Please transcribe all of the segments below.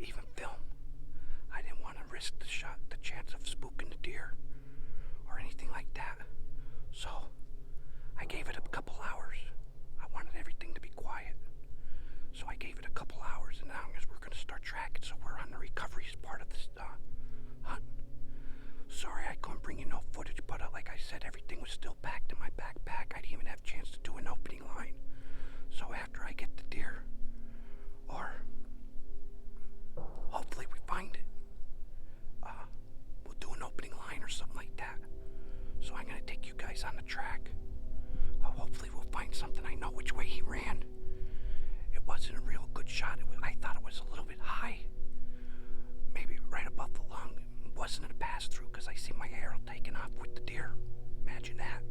even film. I didn't want to risk the chance of spooking the deer or anything like that. So I gave it a couple hours. I wanted everything to be quiet. So I gave it a couple hours, and now we're going to start tracking. So we're on the recovery part of this hunt. Sorry I couldn't bring you no footage, but like I said, everything was still packed in my backpack. I didn't even have a chance to do an opening line. So after I get the deer, or hopefully we find it, we'll do an opening line or something like that. So I'm going to take you guys on the track. Hopefully we'll find something. I know which way he ran. It wasn't a real good shot. I thought it was a little bit high. Maybe right above the lung. It wasn't a pass-through because I see my arrow taking off with the deer. Imagine that.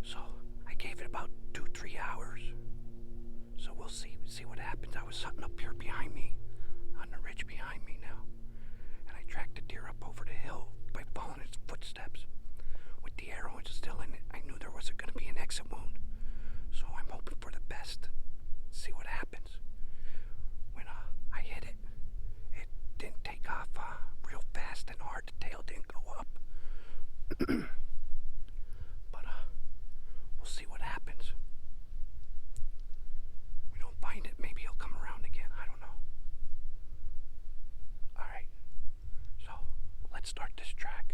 So I gave it about 2-3 hours. So we'll see what happens. I was hunting up here behind me, on the ridge behind me now. And I tracked the deer up over the hill by following its footsteps. With the arrow still in it, I knew there was going to be an exit wound. So I'm hoping for the best. See what happens. When I hit it, it didn't take off real fast and hard. The tail didn't go up. But we'll see what happens. We don't find it, maybe he'll come around again. I don't know. Alright. So let's start this track.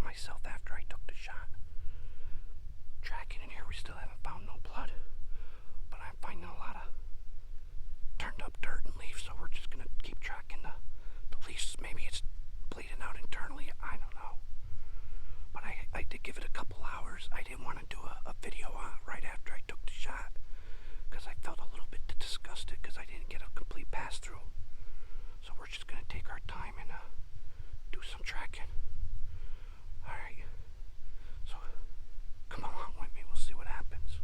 Myself after I took the shot. Tracking in here, we still haven't found no blood, but I'm finding a lot of turned up dirt and leaves, so we're just gonna keep tracking the leaves. Maybe it's bleeding out internally, I don't know. But I did give it a couple hours. I didn't want to do a video right after I took the shot because I felt a little bit disgusted because I didn't get a complete pass through. So we're just gonna take our time and do some tracking. Alright, so come along with me, we'll see what happens.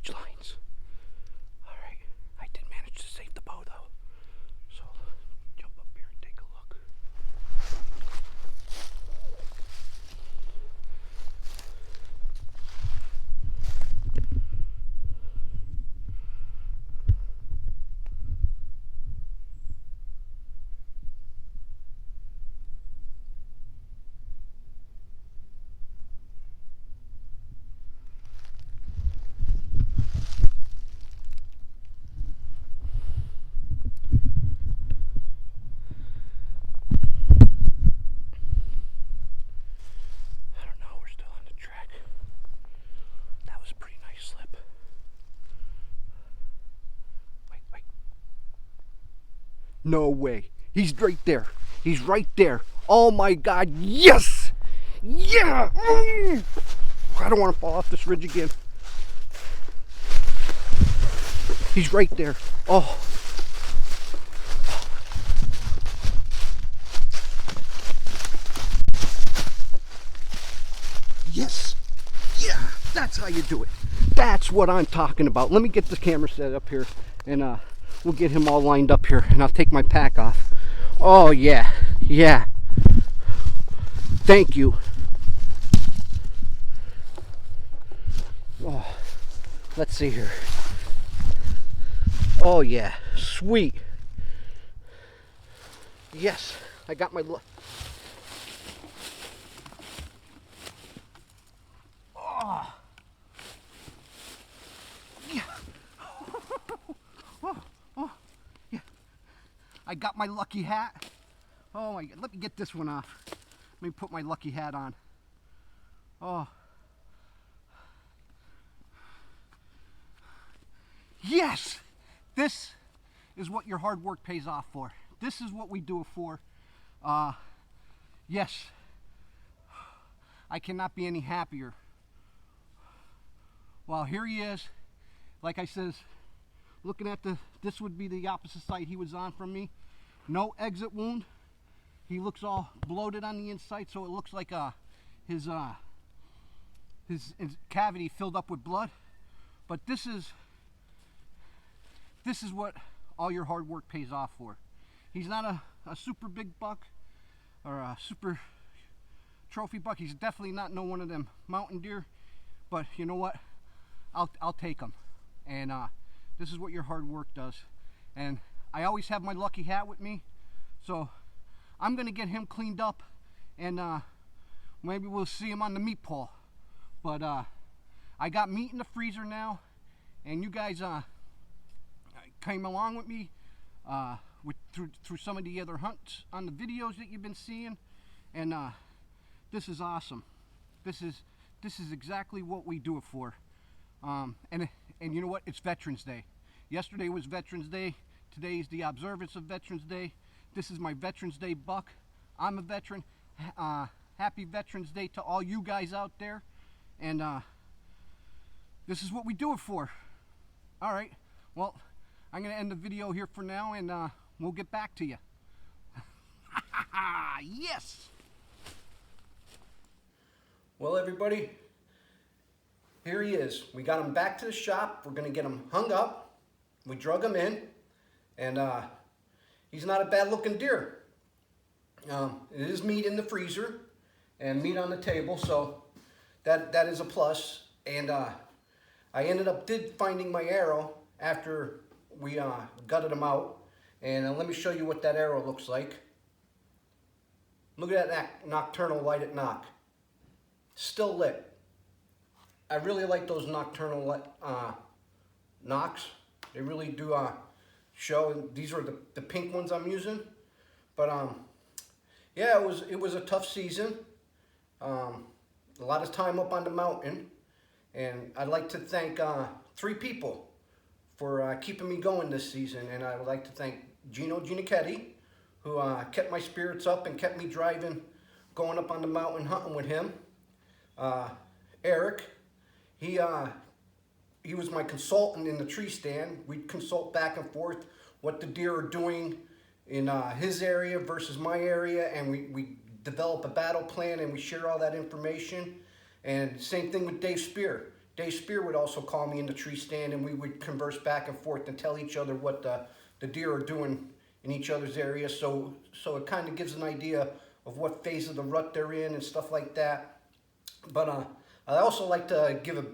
ridge lines. All right, I did manage to save the bow though. So jump up here and take a look. I don't know, we're still on the track. That was a pretty nice slip. Wait. No way. He's right there. He's right there. Oh my God, yes! Yeah! I don't want to fall off this ridge again. He's right there. Oh. Yes. Yeah, that's how you do it. That's what I'm talking about. Let me get the camera set up here and we'll get him all lined up here and I'll take my pack off. Oh yeah. Yeah. Thank you. Oh, let's see here. Oh yeah, sweet. Yes, I got my oh. Yeah. Oh, yeah. I got my lucky hat. Oh my God, let me get this one off. Let me put my lucky hat on. Oh. Yes! This is what your hard work pays off for. This is what we do it for. Yes. I cannot be any happier. Well, here he is. Like I says, looking at this would be the opposite side he was on from me. No exit wound. He looks all bloated on the inside, so it looks like his cavity filled up with blood. But this is what all your hard work pays off for. He's not a super big buck or a super trophy buck. He's definitely not no one of them mountain deer. But you know what? I'll take him. And this is what your hard work does. And I always have my lucky hat with me, so I'm gonna get him cleaned up, and maybe we'll see him on the meat pole. But I got meat in the freezer now, and you guys came along with me through some of the other hunts on the videos that you've been seeing, and this is awesome. This is exactly what we do it for. And you know what? It's Veterans Day. Yesterday was Veterans Day. Today is the observance of Veterans Day. This is my Veterans Day buck. I'm a veteran. Happy Veterans Day to all you guys out there. And this is what we do it for. All right. Well, I'm going to end the video here for now, and we'll get back to you. Yes! Well, everybody, here he is. We got him back to the shop. We're going to get him hung up. We drug him in, and he's not a bad-looking deer. It is meat in the freezer and meat on the table, so that is a plus. And I ended up finding my arrow after we gutted him out, and let me show you what that arrow looks like. Look at that nocturnal light at knock. Still lit. I really like those nocturnal knocks. They really do show. These are the pink ones I'm using. But yeah, it was a tough season. A lot of time up on the mountain, and I'd like to thank 3 people for keeping me going this season. And I would like to thank Gino Giannichetti, who kept my spirits up and kept me driving, going up on the mountain hunting with him. Eric, he was my consultant in the tree stand. We'd consult back and forth what the deer are doing in his area versus my area, and we develop a battle plan and we share all that information. And same thing with Dave Spear. Dave Spear would also call me in the tree stand, and we would converse back and forth and tell each other what the deer are doing in each other's area. So it kind of gives an idea of what phase of the rut they're in and stuff like that. But I also like to give a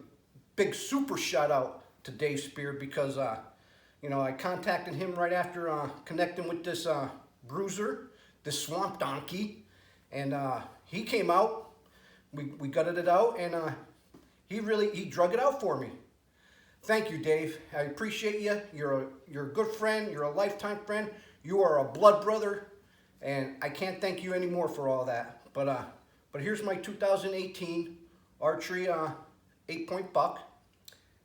big super shout out to Dave Spear because you know, I contacted him right after connecting with this bruiser, this swamp donkey, and he came out. We gutted it out, and he drug it out for me. Thank you, Dave. I appreciate you. You're a good friend. You're a lifetime friend. You are a blood brother, and I can't thank you anymore for all that. But here's my 2018 archery 8-point buck,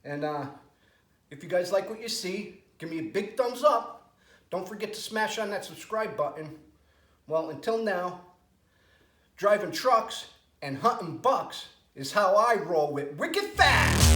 and if you guys like what you see, give me a big thumbs up. Don't forget to smash on that subscribe button. Well, until now, driving trucks and hunting bucks is how I roll with Wicked Fast.